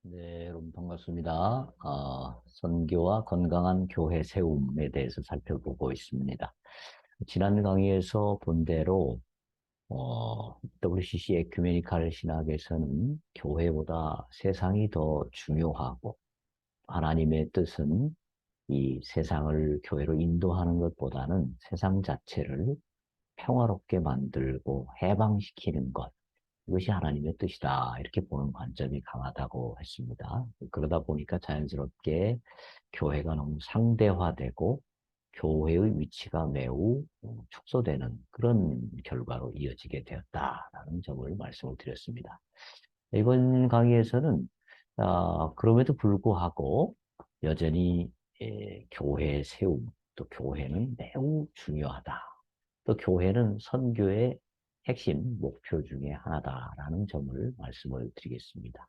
네, 여러분 반갑습니다. 선교와 건강한 교회 세움에 대해서 살펴보고 있습니다. 지난 강의에서 본 대로 WCC 에큐메니칼 신학에서는 교회보다 세상이 더 중요하고 하나님의 뜻은 이 세상을 교회로 인도하는 것보다는 세상 자체를 평화롭게 만들고 해방시키는 것, 이것이 하나님의 뜻이다. 이렇게 보는 관점이 강하다고 했습니다. 그러다 보니까 자연스럽게 교회가 너무 상대화되고 교회의 위치가 매우 축소되는 그런 결과로 이어지게 되었다라는 점을 말씀을 드렸습니다. 이번 강의에서는 그럼에도 불구하고 여전히 교회 세움, 또 교회는 매우 중요하다. 또 교회는 선교의 핵심 목표 중에 하나다라는 점을 말씀을 드리겠습니다.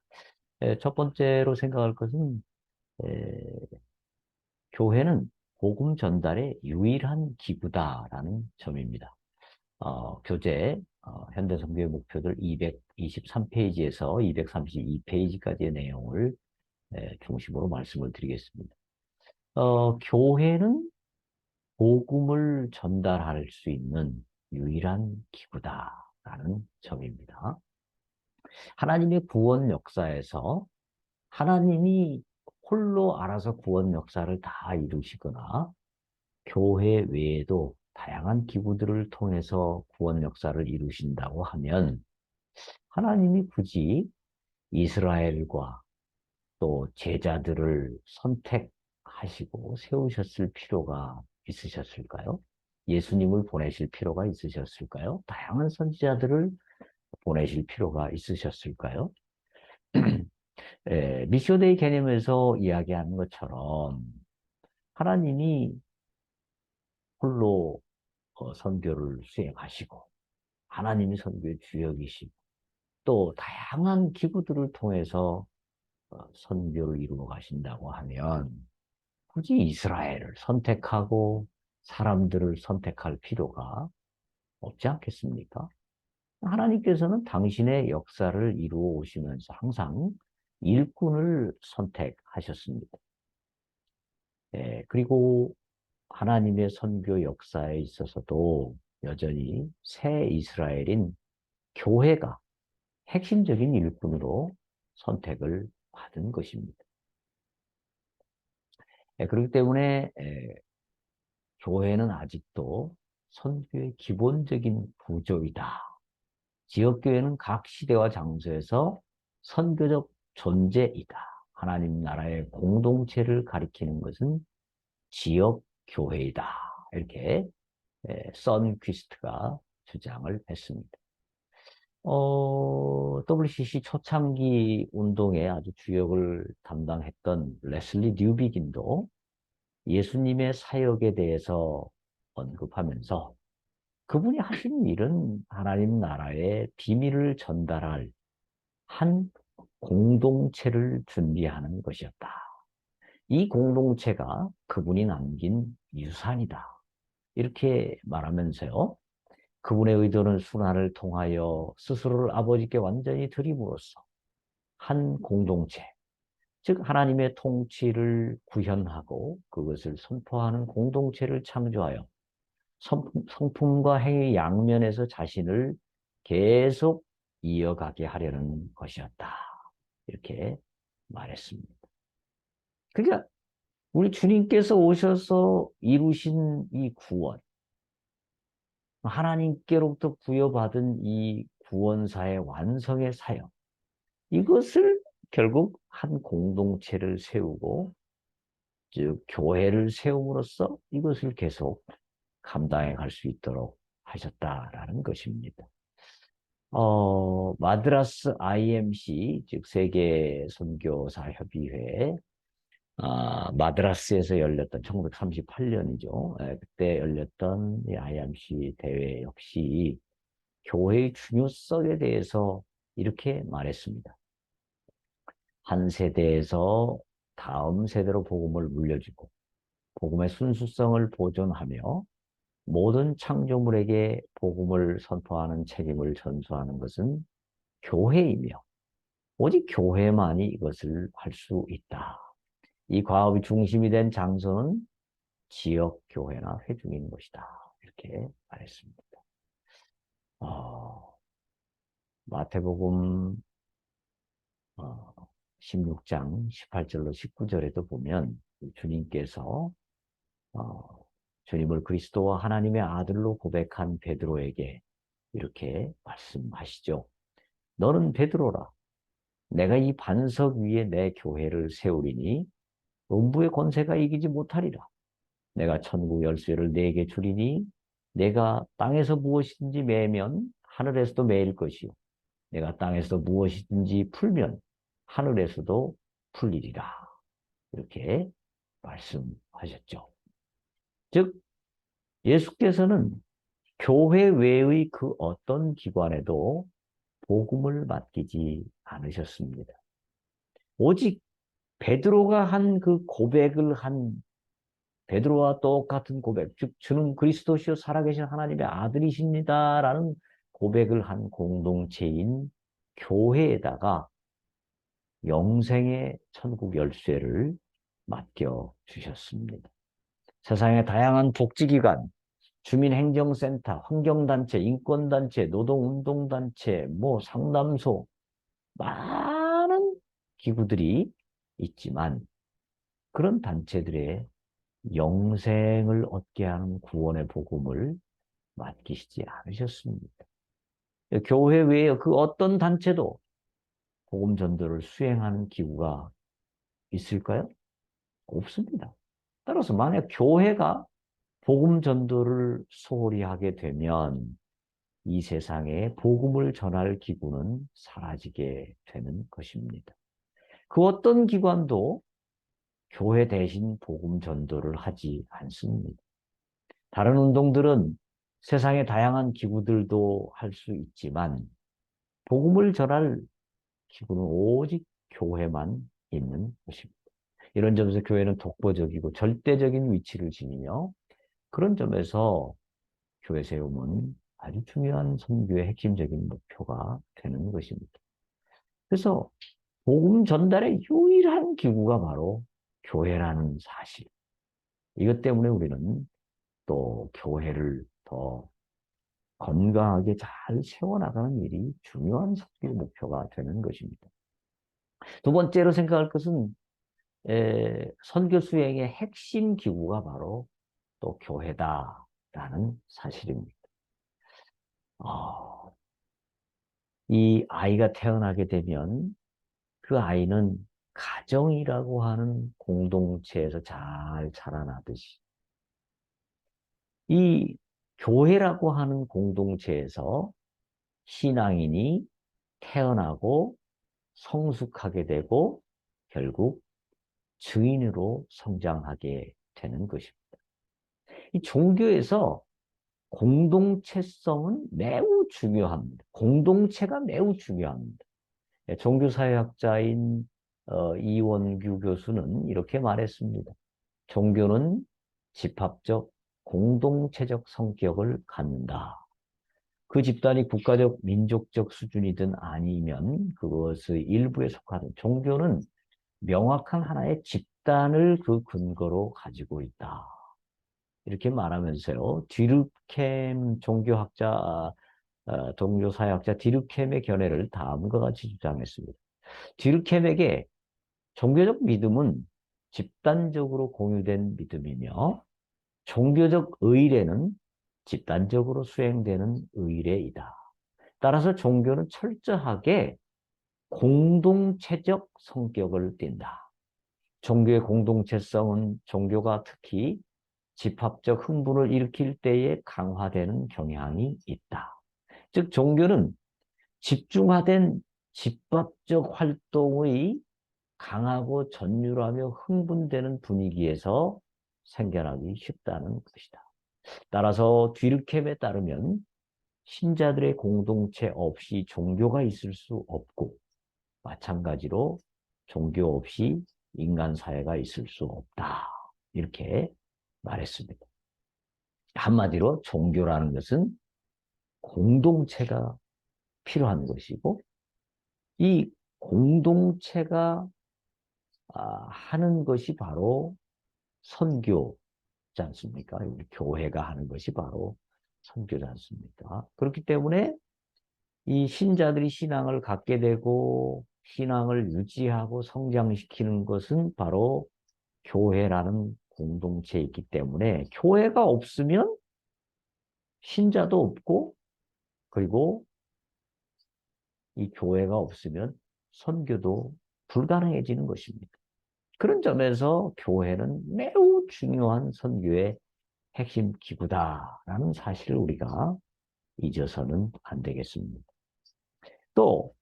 첫 번째로 생각할 것은 에, 교회는 복음 전달의 유일한 기구다라는 점입니다. 교재 현대 선교의 목표들 223페이지에서 232페이지까지의 내용을 중심으로 말씀을 드리겠습니다. 교회는 복음을 전달할 수 있는 유일한 기구다라는 점입니다. 하나님의 구원 역사에서 하나님이 홀로 알아서 구원 역사를 다 이루시거나 교회 외에도 다양한 기구들을 통해서 구원 역사를 이루신다고 하면 하나님이 굳이 이스라엘과 또 제자들을 선택하시고 세우셨을 필요가 있으셨을까요? 예수님을 보내실 필요가 있으셨을까요? 다양한 선지자들을 보내실 필요가 있으셨을까요? 미션의 개념에서 이야기하는 것처럼 하나님이 홀로 선교를 수행하시고 하나님이 선교의 주역이시고 또 다양한 기구들을 통해서 선교를 이루어 가신다고 하면 굳이 이스라엘을 선택하고 사람들을 선택할 필요가 없지 않겠습니까? 하나님께서는 당신의 역사를 이루어 오시면서 항상 일꾼을 선택하셨습니다. 그리고 하나님의 선교 역사에 있어서도 여전히 새 이스라엘인 교회가 핵심적인 일꾼으로 선택을 받은 것입니다. 그렇기 때문에 교회는 아직도 선교의 기본적인 구조이다. 지역교회는 각 시대와 장소에서 선교적 존재이다. 하나님 나라의 공동체를 가리키는 것은 지역교회이다. 이렇게 선퀴스트가 주장을 했습니다. WCC 초창기 운동에 아주 주역을 담당했던 레슬리 뉴비긴도 예수님의 사역에 대해서 언급하면서 그분이 하신 일은 하나님 나라의 비밀을 전달할 한 공동체를 준비하는 것이었다. 이 공동체가 그분이 남긴 유산이다. 이렇게 말하면서요. 그분의 의도는 순환을 통하여 스스로를 아버지께 완전히 드림으로써 한 공동체, 즉 하나님의 통치를 구현하고 그것을 선포하는 공동체를 창조하여 성품과 행위 양면에서 자신을 계속 이어가게 하려는 것이었다. 이렇게 말했습니다. 그러니까 우리 주님께서 오셔서 이루신 이 구원, 하나님께로부터 부여받은 이 구원사의 완성의 사역, 이것을 결국 한 공동체를 세우고, 즉, 교회를 세움으로써 이것을 계속 감당해 갈 수 있도록 하셨다라는 것입니다. 마드라스 IMC, 즉, 세계 선교사 협의회, 마드라스에서 열렸던 1938년이죠. 그때 열렸던 이 IMC 대회 역시 교회의 중요성에 대해서 이렇게 말했습니다. 한 세대에서 다음 세대로 복음을 물려주고 복음의 순수성을 보존하며 모든 창조물에게 복음을 선포하는 책임을 전수하는 것은 교회이며 오직 교회만이 이것을 할 수 있다. 이 과업이 중심이 된 장소는 지역 교회나 회중인 것이다. 이렇게 말했습니다. 어, 마태복음 16장 18절로 19절에도 보면 주님께서 주님을 그리스도와 하나님의 아들로 고백한 베드로에게 이렇게 말씀하시죠. 너는 베드로라. 내가 이 반석 위에 내 교회를 세우리니 음부의 권세가 이기지 못하리라. 내가 천국 열쇠를 네게 주리니 내가 땅에서 무엇이든지 매면 하늘에서도 매일 것이요. 내가 땅에서 무엇이든지 풀면 하늘에서도 풀리리라. 이렇게 말씀하셨죠. 즉, 예수께서는 교회 외의 그 어떤 기관에도 복음을 맡기지 않으셨습니다. 오직 베드로가 한 그 고백을 한 베드로와 똑같은 고백, 즉 주는 그리스도시요 살아계신 하나님의 아들이십니다라는 고백을 한 공동체인 교회에다가 영생의 천국 열쇠를 맡겨 주셨습니다. 세상의 다양한 복지기관, 주민행정센터, 환경단체, 인권단체, 노동운동단체, 상담소, 많은 기구들이 있지만 그런 단체들의 영생을 얻게 하는 구원의 복음을 맡기시지 않으셨습니다. 교회 외에 그 어떤 단체도 복음 전도를 수행하는 기구가 있을까요? 없습니다. 따라서 만약 교회가 복음 전도를 소홀히 하게 되면 이 세상에 복음을 전할 기구는 사라지게 되는 것입니다. 그 어떤 기관도 교회 대신 복음 전도를 하지 않습니다. 다른 운동들은 세상의 다양한 기구들도 할 수 있지만 복음을 전할 기구는 오직 교회만 있는 것입니다. 이런 점에서 교회는 독보적이고 절대적인 위치를 지니며 그런 점에서 교회 세움은 아주 중요한 선교의 핵심적인 목표가 되는 것입니다. 그래서 복음 전달의 유일한 기구가 바로 교회라는 사실. 이것 때문에 우리는 또 교회를 더 건강하게 잘 세워나가는 일이 중요한 선교 목표가 되는 것입니다. 두 번째로 생각할 것은 선교 수행의 핵심 기구가 바로 또 교회다라는 사실입니다. 이 아이가 태어나게 되면 그 아이는 가정이라고 하는 공동체에서 잘 자라나듯이 이 교회라고 하는 공동체에서 신앙인이 태어나고 성숙하게 되고 결국 증인으로 성장하게 되는 것입니다. 이 종교에서 공동체성은 매우 중요합니다. 공동체가 매우 중요합니다. 종교사회학자인 이원규 교수는 이렇게 말했습니다. 종교는 집합적, 공동체적 성격을 갖는다. 그 집단이 국가적, 민족적 수준이든 아니면 그것의 일부에 속하든 종교는 명확한 하나의 집단을 그 근거로 가지고 있다. 이렇게 말하면서요. 뒤르켐 종교사회학자 뒤르켐의 견해를 다음과 같이 주장했습니다. 뒤르켐에게 종교적 믿음은 집단적으로 공유된 믿음이며 종교적 의례는 집단적으로 수행되는 의례이다. 따라서 종교는 철저하게 공동체적 성격을 띈다. 종교의 공동체성은 종교가 특히 집합적 흥분을 일으킬 때에 강화되는 경향이 있다. 즉 종교는 집중화된 집합적 활동의 강하고 전율하며 흥분되는 분위기에서 생겨나기 쉽다는 것이다. 따라서 뒤르켐에 따르면 신자들의 공동체 없이 종교가 있을 수 없고 마찬가지로 종교 없이 인간 사회가 있을 수 없다. 이렇게 말했습니다. 한마디로 종교라는 것은 공동체가 필요한 것이고 이 공동체가 하는 것이 바로 선교지 않습니까? 우리 교회가 하는 것이 바로 선교지 않습니까? 그렇기 때문에 이 신자들이 신앙을 갖게 되고 신앙을 유지하고 성장시키는 것은 바로 교회라는 공동체이기 때문에 교회가 없으면 신자도 없고 그리고 이 교회가 없으면 선교도 불가능해지는 것입니다. 그런 점에서 교회는 매우 중요한 선교의 핵심 기구다라는 사실을 우리가 잊어서는 안 되겠습니다. 또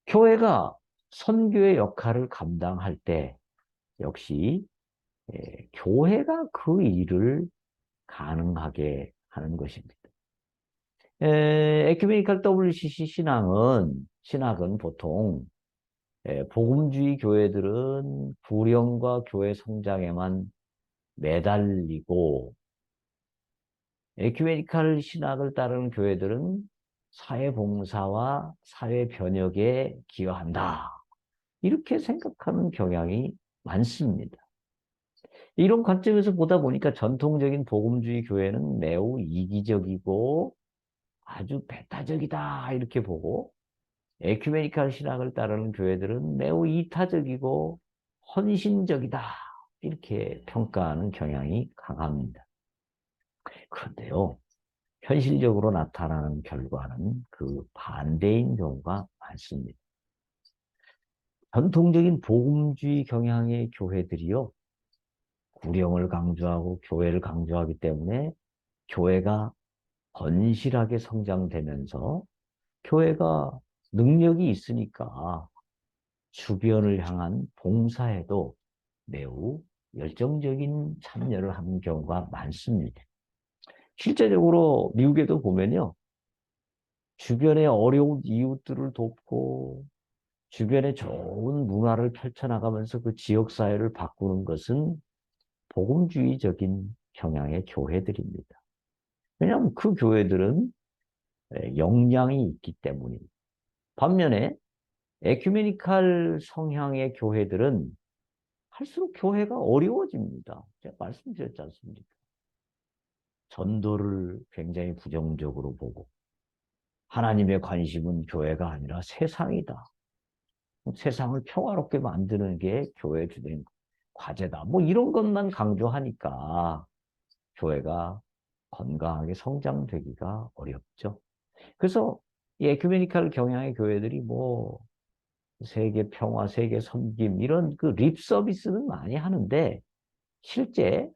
교회가 선교의 역할을 감당할 때 역시 교회가 그 일을 가능하게 하는 것입니다. 에큐메니컬 WCC 신학은 보통 복음주의 교회들은 구령과 교회 성장에만 매달리고 에큐메니컬 신학을 따르는 교회들은 사회봉사와 사회변혁에 기여한다. 이렇게 생각하는 경향이 많습니다. 이런 관점에서 보다 보니까 전통적인 복음주의 교회는 매우 이기적이고 아주 배타적이다 이렇게 보고 에큐메니컬 신학을 따르는 교회들은 매우 이타적이고 헌신적이다 이렇게 평가하는 경향이 강합니다. 그런데요, 현실적으로 나타나는 결과는 그 반대인 경우가 많습니다. 전통적인 복음주의 경향의 교회들이요, 구령을 강조하고 교회를 강조하기 때문에 교회가 건실하게 성장되면서 교회가 능력이 있으니까 주변을 향한 봉사에도 매우 열정적인 참여를 하는 경우가 많습니다. 실제적으로 미국에도 보면요. 주변의 어려운 이웃들을 돕고 주변에 좋은 문화를 펼쳐나가면서 그 지역사회를 바꾸는 것은 복음주의적인 경향의 교회들입니다. 왜냐하면 그 교회들은 역량이 있기 때문입니다. 반면에 에큐메니칼 성향의 교회들은 할수록 교회가 어려워집니다. 제가 말씀드렸지 않습니까? 전도를 굉장히 부정적으로 보고 하나님의 관심은 교회가 아니라 세상이다. 세상을 평화롭게 만드는 게 교회의 주된 과제다. 뭐 이런 것만 강조하니까 교회가 건강하게 성장되기가 어렵죠. 그래서 이 에큐메니컬 경향의 교회들이 뭐 세계 평화, 세계 섬김 이런 그 립 서비스는 많이 하는데 실제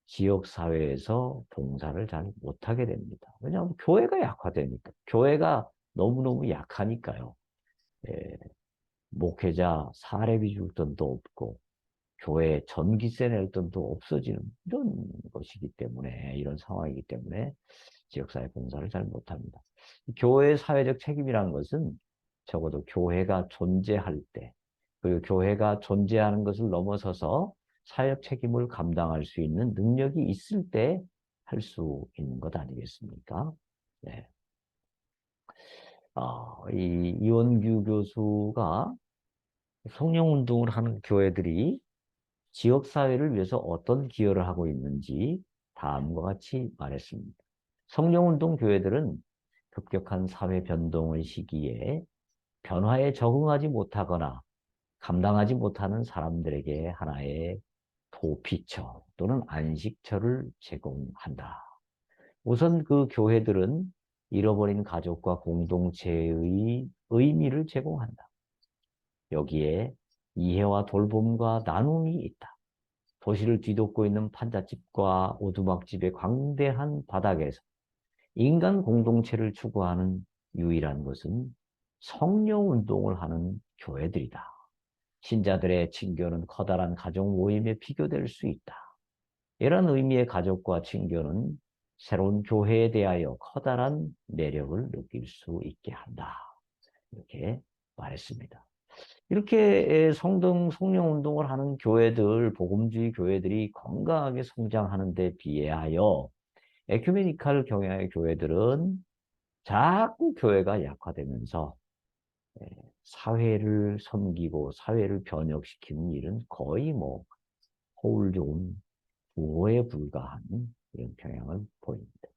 지역 사회에서 봉사를 잘 못하게 됩니다. 왜냐하면 교회가 약화되니까, 교회가 너무너무 약하니까요. 예, 목회자 사례비 줄 돈도 없고 교회 전기세 낼 돈도 없어지는 이런 것이기 때문에 이런 상황이기 때문에 지역사회 봉사를 잘 못합니다. 교회의 사회적 책임이라는 것은 적어도 교회가 존재할 때 그리고 교회가 존재하는 것을 넘어서서 사회적 책임을 감당할 수 있는 능력이 있을 때 할 수 있는 것 아니겠습니까? 네. 이 이원규 교수가 성령운동을 하는 교회들이 지역사회를 위해서 어떤 기여를 하고 있는지 다음과 같이 말했습니다. 성령운동 교회들은 급격한 사회 변동의 시기에 변화에 적응하지 못하거나 감당하지 못하는 사람들에게 하나의 도피처 또는 안식처를 제공한다. 우선 그 교회들은 잃어버린 가족과 공동체의 의미를 제공한다. 여기에 이해와 돌봄과 나눔이 있다. 도시를 뒤덮고 있는 판잣집과 오두막집의 광대한 바닥에서 인간 공동체를 추구하는 유일한 것은 성령 운동을 하는 교회들이다. 신자들의 친교는 커다란 가족 모임에 비교될 수 있다. 이런 의미의 가족과 친교는 새로운 교회에 대하여 커다란 매력을 느낄 수 있게 한다. 이렇게 말했습니다. 이렇게 성령 운동을 하는 교회들, 복음주의 교회들이 건강하게 성장하는 데 비하여 에큐메니컬 경향의 교회들은 자꾸 교회가 약화되면서 사회를 섬기고 사회를 변혁시키는 일은 거의 뭐 허울 좋은 부호에 불과한 이런 경향을 보입니다.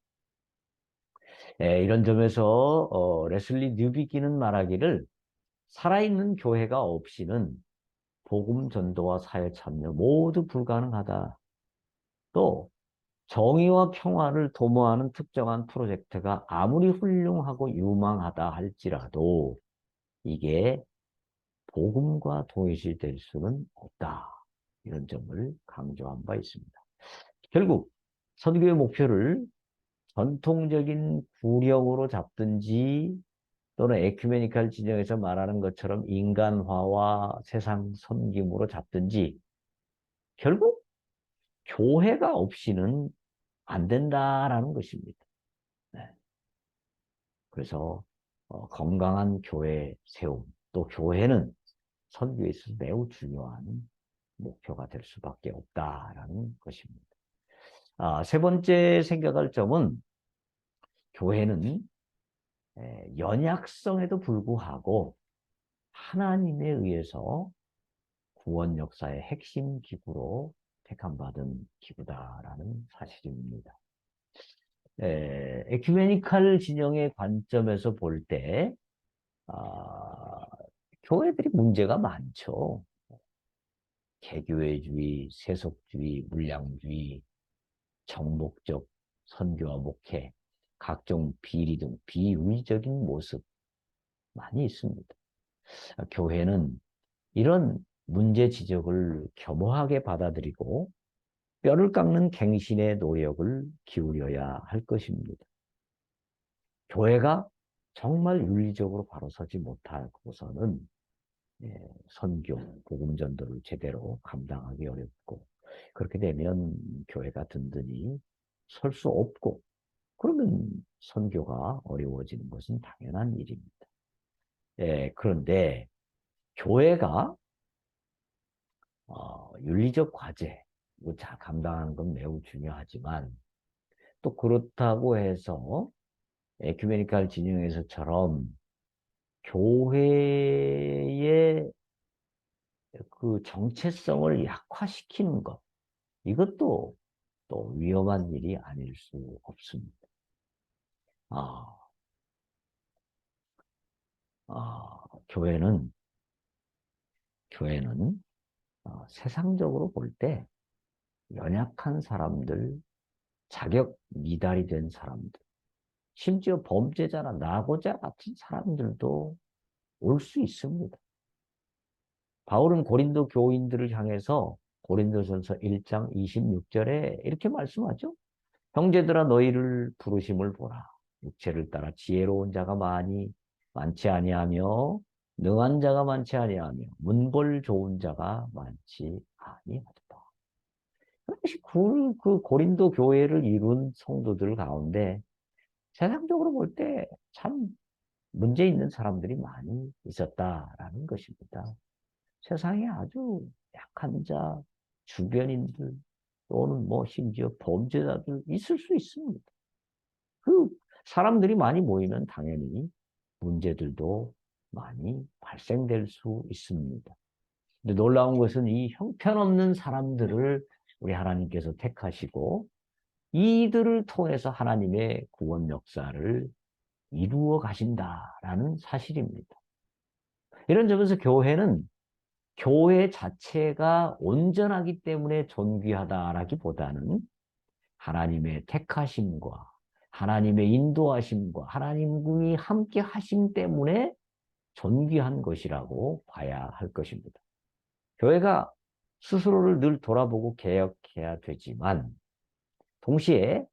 이런 점에서 레슬리 뉴비기는 말하기를 살아있는 교회가 없이는 복음 전도와 사회 참여 모두 불가능하다. 또 정의와 평화를 도모하는 특정한 프로젝트가 아무리 훌륭하고 유망하다 할지라도 이게 복음과 동일시될 수는 없다. 이런 점을 강조한 바 있습니다. 결국 선교의 목표를 전통적인 구력으로 잡든지 또는 에큐메니칼 진영에서 말하는 것처럼 인간화와 세상 섬김으로 잡든지 결국 교회가 없이는 안 된다라는 것입니다. 네. 그래서 건강한 교회 세움, 또 교회는 선교에 있어서 매우 중요한 목표가 될 수밖에 없다라는 것입니다. 세 번째 생각할 점은 교회는 연약성에도 불구하고 하나님에 의해서 구원 역사의 핵심 기구로 택함받은 기구다라는 사실입니다. 에큐메니칼 진영의 관점에서 볼 때, 교회들이 문제가 많죠. 개교회주의, 세속주의, 물량주의, 정복적 선교와 목회, 각종 비리 등 비윤리적인 모습 많이 있습니다. 교회는 이런 문제 지적을 겸허하게 받아들이고 뼈를 깎는 갱신의 노력을 기울여야 할 것입니다. 교회가 정말 윤리적으로 바로 서지 못하고서는 선교, 복음 전도를 제대로 감당하기 어렵고 그렇게 되면 교회가 든든히 설 수 없고 그러면 선교가 어려워지는 것은 당연한 일입니다. 그런데 교회가 윤리적 과제, 잘 감당하는 건 매우 중요하지만 또 그렇다고 해서 에큐메니칼 진영에서처럼 교회의 그 정체성을 약화시키는 것, 이것도 또 위험한 일이 아닐 수 없습니다. 아, 교회는 세상적으로 볼 때 연약한 사람들, 자격 미달이 된 사람들, 심지어 범죄자나 낙오자 같은 사람들도 올 수 있습니다. 바울은 고린도 교인들을 향해서 고린도전서 1장 26절에 이렇게 말씀하죠. 형제들아 너희를 부르심을 보라. 육체를 따라 지혜로운 자가 많지 아니하며 능한 자가 많지 아니하며 문벌 좋은 자가 많지 아니하도다. 그것이 그 고린도 교회를 이룬 성도들 가운데 세상적으로 볼 때 참 문제 있는 사람들이 많이 있었다라는 것입니다. 세상에 아주 약한 자, 주변인들 또는 뭐 심지어 범죄자들 있을 수 있습니다. 그 사람들이 많이 모이면 당연히 문제들도 많이 발생될 수 있습니다. 근데 놀라운 것은 이 형편없는 사람들을 우리 하나님께서 택하시고 이들을 통해서 하나님의 구원 역사를 이루어 가신다라는 사실입니다. 이런 점에서 교회는 교회 자체가 온전하기 때문에 존귀하다라기보다는 하나님의 택하심과 하나님의 인도하심과 하나님이 함께 하심 때문에 존귀한 것이라고 봐야 할 것입니다. 교회가 스스로를 늘 돌아보고 개혁해야 되지만 동시에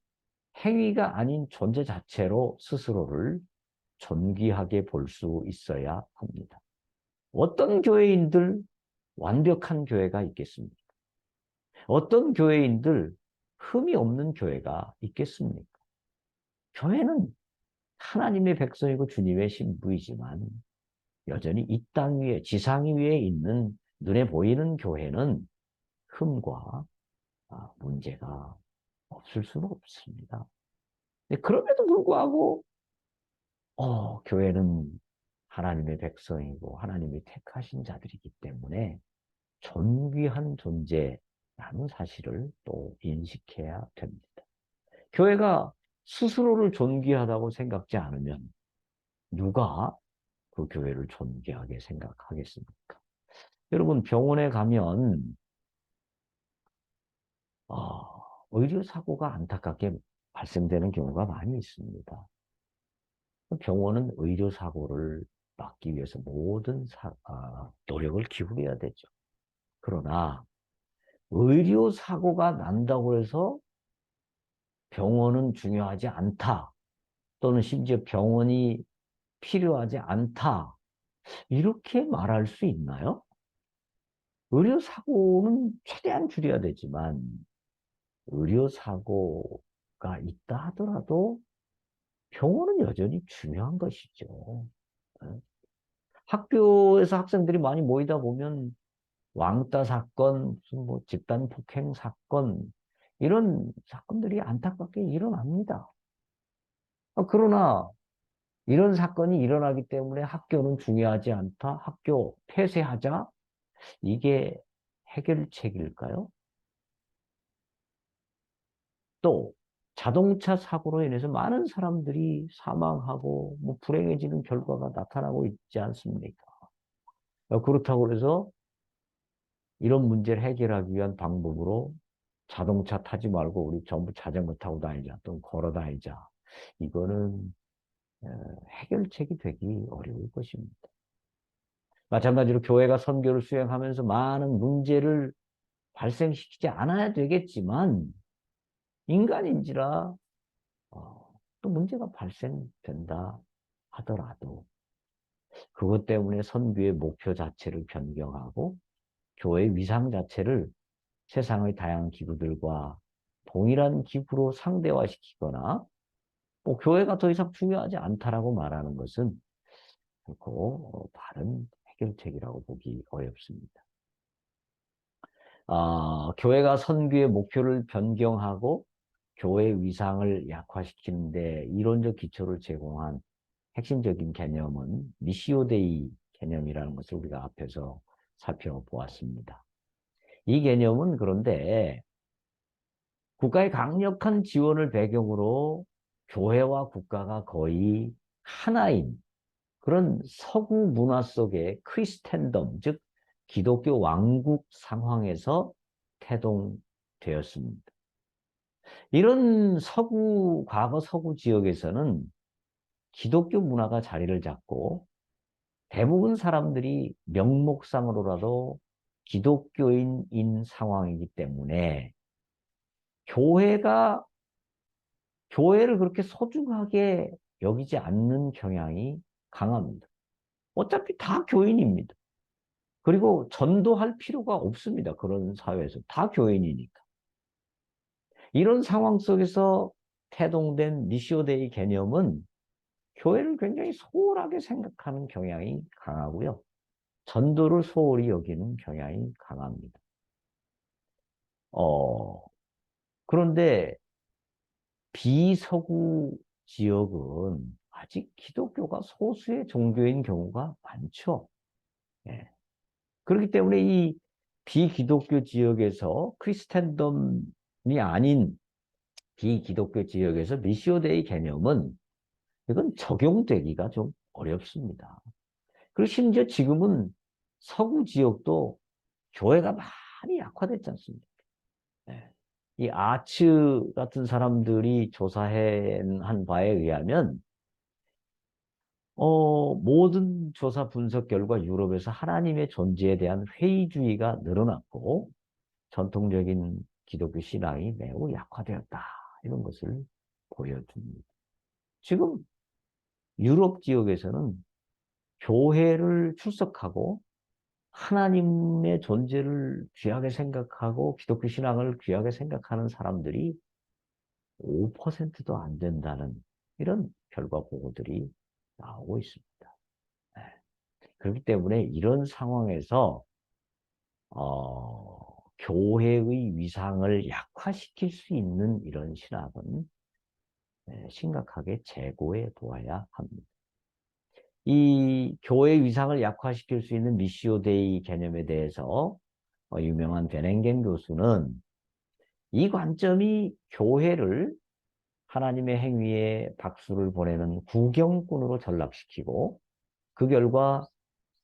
행위가 아닌 존재 자체로 스스로를 존귀하게 볼 수 있어야 합니다. 어떤 교회인들 완벽한 교회가 있겠습니까? 어떤 교회인들 흠이 없는 교회가 있겠습니까? 교회는 하나님의 백성이고 주님의 신부이지만 여전히 이 땅 위에, 지상 위에 있는 눈에 보이는 교회는 흠과 문제가 없을 수는 없습니다. 그럼에도 불구하고 교회는 하나님의 백성이고 하나님이 택하신 자들이기 때문에 존귀한 존재라는 사실을 또 인식해야 됩니다. 교회가 스스로를 존귀하다고 생각지 않으면 누가 그 교회를 존귀하게 생각하겠습니까? 여러분 병원에 가면 의료사고가 안타깝게 발생되는 경우가 많이 있습니다. 병원은 의료사고를 막기 위해서 모든 노력을 기울여야 되죠. 그러나 의료사고가 난다고 해서 병원은 중요하지 않다. 또는 심지어 병원이 필요하지 않다. 이렇게 말할 수 있나요? 의료사고는 최대한 줄여야 되지만 의료사고가 있다 하더라도 병원은 여전히 중요한 것이죠. 학교에서 학생들이 많이 모이다 보면 왕따 사건, 무슨 뭐 집단 폭행 사건, 이런 사건들이 안타깝게 일어납니다. 그러나 이런 사건이 일어나기 때문에 학교는 중요하지 않다. 학교 폐쇄하자. 이게 해결책일까요? 또 자동차 사고로 인해서 많은 사람들이 사망하고 뭐 불행해지는 결과가 나타나고 있지 않습니까? 그렇다고 해서 이런 문제를 해결하기 위한 방법으로 자동차 타지 말고 우리 전부 자전거 타고 다니자 또는 걸어 다니자. 이거는 어, 해결책이 되기 어려울 것입니다. 마찬가지로 교회가 선교를 수행하면서 많은 문제를 발생시키지 않아야 되겠지만 인간인지라 또 문제가 발생된다 하더라도 그것 때문에 선교의 목표 자체를 변경하고 교회 위상 자체를 세상의 다양한 기구들과 동일한 기구로 상대화시키거나 뭐 교회가 더 이상 중요하지 않다라고 말하는 것은 결코 바른 해결책이라고 보기 어렵습니다. 교회가 선교의 목표를 변경하고 교회 위상을 약화시키는데 이론적 기초를 제공한 핵심적인 개념은 미시오 데이 개념이라는 것을 우리가 앞에서 살펴보았습니다. 이 개념은 그런데 국가의 강력한 지원을 배경으로 교회와 국가가 거의 하나인 그런 서구 문화 속의 크리스텐덤, 즉 기독교 왕국 상황에서 태동되었습니다. 이런 과거 서구 지역에서는 기독교 문화가 자리를 잡고 대부분 사람들이 명목상으로라도 기독교인인 상황이기 때문에 교회가 교회를 그렇게 소중하게 여기지 않는 경향이 강합니다. 어차피 다 교인입니다. 그리고 전도할 필요가 없습니다. 그런 사회에서 다 교인이니까. 이런 상황 속에서 태동된 미시오데이 개념은 교회를 굉장히 소홀하게 생각하는 경향이 강하고요. 전도를 소홀히 여기는 경향이 강합니다. 그런데 비서구 지역은 아직 기독교가 소수의 종교인 경우가 많죠. 예. 그렇기 때문에 이 비기독교 지역에서 크리스텐덤이 아닌 비기독교 지역에서 미시오데이 개념은 이건 적용되기가 좀 어렵습니다. 그리고 심지어 지금은 서구 지역도 교회가 많이 약화됐지 않습니까? 예. 이 아츠 같은 사람들이 조사한 바에 의하면 모든 조사 분석 결과 유럽에서 하나님의 존재에 대한 회의주의가 늘어났고 전통적인 기독교 신앙이 매우 약화되었다. 이런 것을 보여줍니다. 지금 유럽 지역에서는 교회를 출석하고 하나님의 존재를 귀하게 생각하고 기독교 신앙을 귀하게 생각하는 사람들이 5%도 안 된다는 이런 결과 보고들이 나오고 있습니다. 네. 그렇기 때문에 이런 상황에서 교회의 위상을 약화시킬 수 있는 이런 신학은 심각하게 재고해 보아야 합니다. 이 교회 위상을 약화시킬 수 있는 미시오 데이 개념에 대해서 유명한 베nen겐 교수는 이 관점이 교회를 하나님의 행위에 박수를 보내는 구경꾼으로 전락시키고 그 결과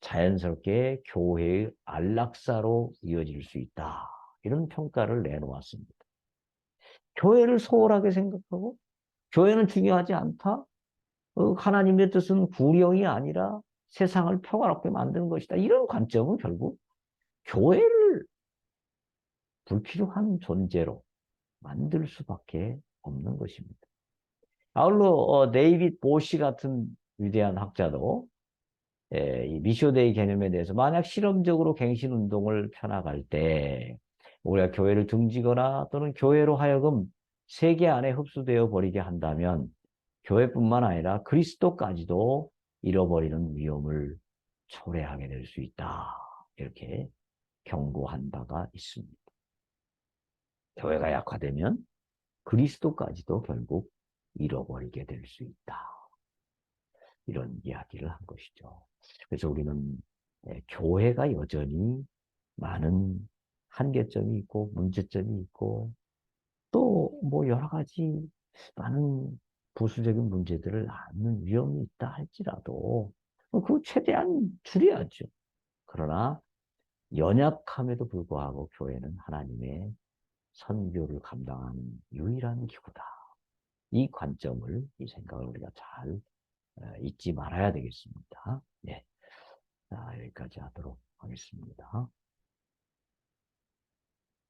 자연스럽게 교회의 안락사로 이어질 수 있다. 이런 평가를 내놓았습니다. 교회를 소홀하게 생각하고 교회는 중요하지 않다. 하나님의 뜻은 구령이 아니라 세상을 평화롭게 만드는 것이다. 이런 관점은 결국 교회를 불필요한 존재로 만들 수밖에 없는 것입니다. 아울러 데이빗 보시 같은 위대한 학자도 이 미쇼데이 개념에 대해서 만약 실험적으로 갱신 운동을 펴나갈 때 우리가 교회를 등지거나 또는 교회로 하여금 세계 안에 흡수되어 버리게 한다면 교회뿐만 아니라 그리스도까지도 잃어버리는 위험을 초래하게 될 수 있다. 이렇게 경고한 바가 있습니다. 교회가 약화되면 그리스도까지도 결국 잃어버리게 될 수 있다. 이런 이야기를 한 것이죠. 그래서 우리는 교회가 여전히 많은 한계점이 있고 문제점이 있고 또 뭐 여러 가지 많은 부수적인 문제들을 낳는 위험이 있다 할지라도 그 최대한 줄여야죠. 그러나 연약함에도 불구하고 교회는 하나님의 선교를 감당하는 유일한 기구다. 이 관점을, 이 생각을 우리가 잘 잊지 말아야 되겠습니다. 네. 자, 여기까지 하도록 하겠습니다.